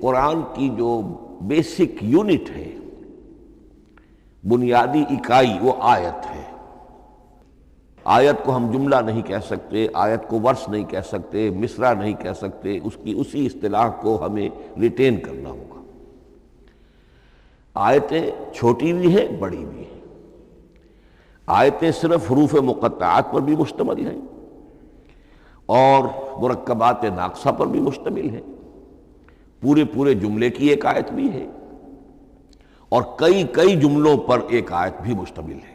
قرآن کی جو basic unit ہے، بنیادی اکائی، وہ آیت ہے۔ آیت کو ہم جملہ نہیں کہہ سکتے، آیت کو ورس نہیں کہہ سکتے، مصرع نہیں کہہ سکتے، اس کی اسی اصطلاح کو ہمیں ریٹین کرنا ہوگا۔ آیتیں چھوٹی بھی ہیں، بڑی بھی ہیں۔ آیتیں صرف حروف مقطعات پر بھی مشتمل ہیں اور مرکبات ناقصہ پر بھی مشتمل ہیں، پورے جملے کی ایک آیت بھی ہے، اور کئی جملوں پر ایک آیت بھی مشتمل ہے۔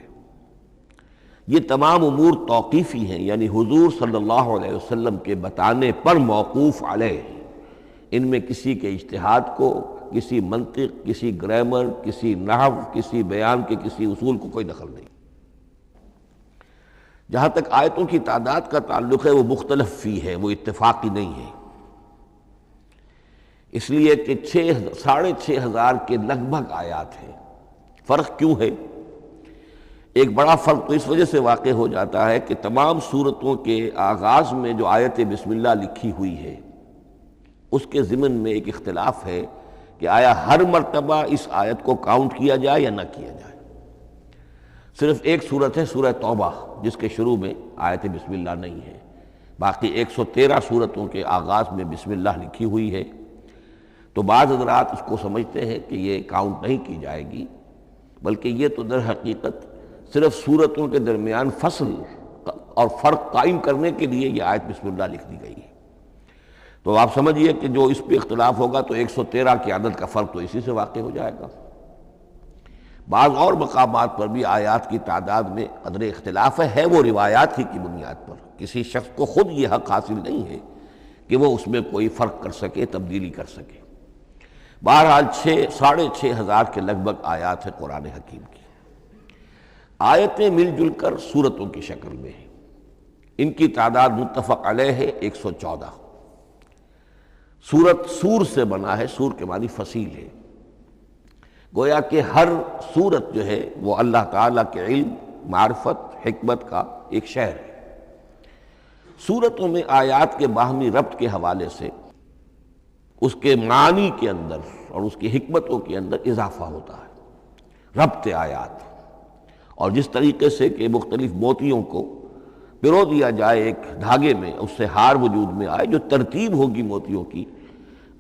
یہ تمام امور توقیفی ہیں، یعنی حضور صلی اللہ علیہ وسلم کے بتانے پر موقوف علیہ، ان میں کسی کے اجتہاد کو، کسی منطق، کسی گرامر، کسی نحو، کسی بیان کے کسی اصول کو کوئی دخل نہیں۔ جہاں تک آیتوں کی تعداد کا تعلق ہے وہ مختلف فی ہے، وہ اتفاقی نہیں ہے، اس لیے کہ 6,500 کے لگ بھگ آیات ہیں۔ فرق کیوں ہے؟ ایک بڑا فرق تو اس وجہ سے واقع ہو جاتا ہے کہ تمام سورتوں کے آغاز میں جو آیت بسم اللہ لکھی ہوئی ہے اس کے ضمن میں ایک اختلاف ہے کہ آیا ہر مرتبہ اس آیت کو کاؤنٹ کیا جائے یا نہ کیا جائے۔ صرف ایک سورت ہے سورہ توبہ جس کے شروع میں آیت بسم اللہ نہیں ہے، باقی 113 سورتوں کے آغاز میں بسم اللہ لکھی ہوئی ہے۔ تو بعض حضرات اس کو سمجھتے ہیں کہ یہ کاؤنٹ نہیں کی جائے گی، بلکہ یہ تو در حقیقت صرف سورتوں کے درمیان فصل اور فرق قائم کرنے کے لیے یہ آیت بسم اللہ لکھ دی گئی ہے۔ تو آپ سمجھیے کہ جو اس پہ اختلاف ہوگا تو 113 کی عدد کا فرق تو اسی سے واقع ہو جائے گا۔ بعض اور مقامات پر بھی آیات کی تعداد میں قدر اختلاف ہے وہ روایات ہی کی بنیاد پر، کسی شخص کو خود یہ حق حاصل نہیں ہے کہ وہ اس میں کوئی فرق کر سکے، تبدیلی کر سکے۔ بہرحال 6,500 کے لگ بھگ آیات ہیں قرآن حکیم کی۔ آیتیں مل جل کر سورتوں کی شکل میں ہیں، ان کی تعداد متفق علیہ ہے 114۔ سورت سور سے بنا ہے، سور کے معنی فصیل ہے، گویا کہ ہر سورت جو ہے وہ اللہ تعالیٰ کے علم، معرفت، حکمت کا ایک شہر ہے۔ سورتوں میں آیات کے باہمی ربط کے حوالے سے اس کے معنی کے اندر اور اس کی حکمتوں کے اندر اضافہ ہوتا ہے، ربط آیات۔ اور جس طریقے سے کہ مختلف موتیوں کو پرو دیا جائے ایک دھاگے میں، اس سے ہار وجود میں آئے، جو ترتیب ہوگی موتیوں کی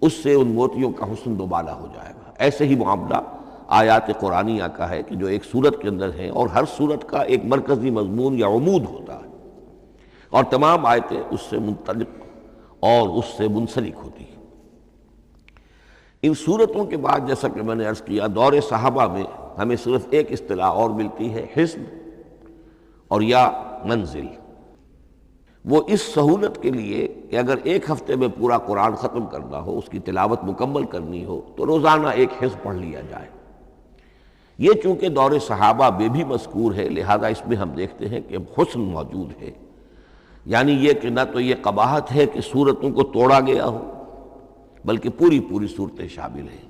اس سے ان موتیوں کا حسن دوبالا ہو جائے گا۔ ایسے ہی معاملہ آیات قرآنیہ کا ہے کہ جو ایک سورت کے اندر ہیں، اور ہر سورت کا ایک مرکزی مضمون یا عمود ہوتا ہے، اور تمام آیتیں اس سے منطلق اور اس سے منسلک ہوتی ہیں۔ ان سورتوں کے بعد جیسا کہ میں نے عرض کیا، دور صحابہ میں ہمیں صرف ایک اصطلاح اور ملتی ہے، حزب اور یا منزل۔ وہ اس سہولت کے لیے کہ اگر ایک ہفتے میں پورا قرآن ختم کرنا ہو، اس کی تلاوت مکمل کرنی ہو، تو روزانہ ایک حزب پڑھ لیا جائے۔ یہ چونکہ دور صحابہ میں بھی مذکور ہے، لہذا اس میں ہم دیکھتے ہیں کہ حسن موجود ہے، یعنی یہ کہ نہ تو یہ قباحت ہے کہ سورتوں کو توڑا گیا ہو، بلکہ پوری صورتیں شامل ہیں۔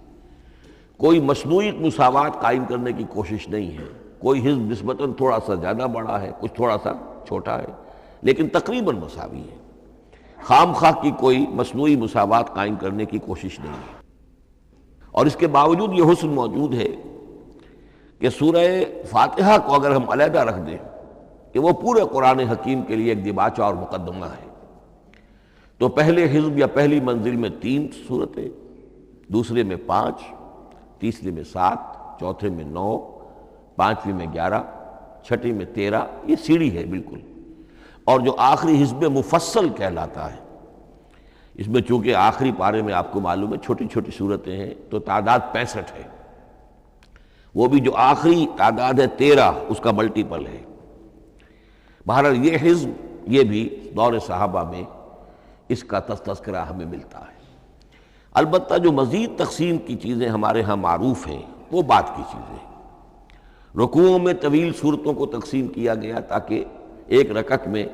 کوئی مصنوعی مساوات قائم کرنے کی کوشش نہیں ہے، کوئی حزب نسبتاً تھوڑا سا زیادہ بڑا ہے، کچھ تھوڑا سا چھوٹا ہے، لیکن تقریباً مساوی ہے۔ خام خواہ کی کوئی مصنوعی مساوات قائم کرنے کی کوشش نہیں ہے۔ اور اس کے باوجود یہ حسن موجود ہے کہ سورہ فاتحہ کو اگر ہم علیحدہ رکھ دیں کہ وہ پورے قرآن حکیم کے لیے ایک دیباچہ اور مقدمہ ہے، تو پہلے حزب یا پہلی منزل میں 3 سورتیں، دوسرے میں 5، تیسرے میں 7، چوتھے میں 9، پانچویں میں 11، چھٹی میں 13، یہ سیڑھی ہے بالکل۔ اور جو آخری حزب مفصل کہلاتا ہے، اس میں چونکہ آخری پارے میں آپ کو معلوم ہے چھوٹی چھوٹی سورتیں ہیں، تو تعداد 65 ہے، وہ بھی جو آخری تعداد ہے 13 اس کا ملٹیپل ہے۔ بہرحال یہ حزب، یہ بھی دور صحابہ میں اس کا تذکرہ ہمیں ملتا ہے۔ البتہ جو مزید تقسیم کی چیزیں ہمارے ہاں معروف ہیں وہ بات کی چیزیں ہیں۔ رکوعوں میں طویل صورتوں کو تقسیم کیا گیا تاکہ ایک رکعت میں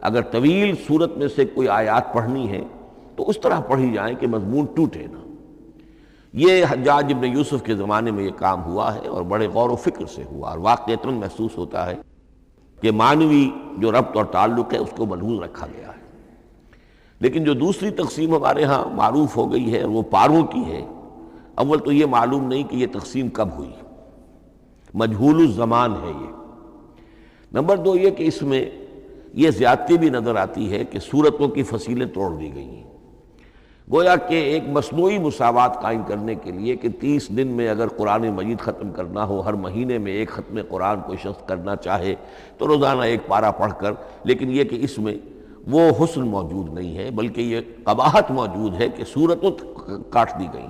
اگر طویل صورت میں سے کوئی آیات پڑھنی ہے تو اس طرح پڑھی جائیں کہ مضمون ٹوٹے نہ۔ یہ حجاج ابن یوسف کے زمانے میں یہ کام ہوا ہے اور بڑے غور و فکر سے ہوا، اور واقعتاً محسوس ہوتا ہے کہ معنوی جو ربط اور تعلق ہے اس کو ملحوظ رکھا گیا ہے۔ لیکن جو دوسری تقسیم ہمارے ہاں معروف ہو گئی ہے وہ پاروں کی ہے، اول تو یہ معلوم نہیں کہ یہ تقسیم کب ہوئی، مجہول الزمان ہے یہ۔ نمبر دو یہ کہ اس میں یہ زیادتی بھی نظر آتی ہے کہ سورتوں کی فصیلیں توڑ دی گئی ہیں، گویا کہ ایک مصنوعی مساوات قائم کرنے کے لیے کہ 30 دن میں اگر قرآن مجید ختم کرنا ہو، ہر مہینے میں ایک ختم قرآن کوئی شخص کرنا چاہے تو روزانہ ایک پارہ پڑھ کر، لیکن یہ کہ اس میں وہ حسن موجود نہیں ہے، بلکہ یہ قباحت موجود ہے کہ سورتوں کاٹ دی گئی۔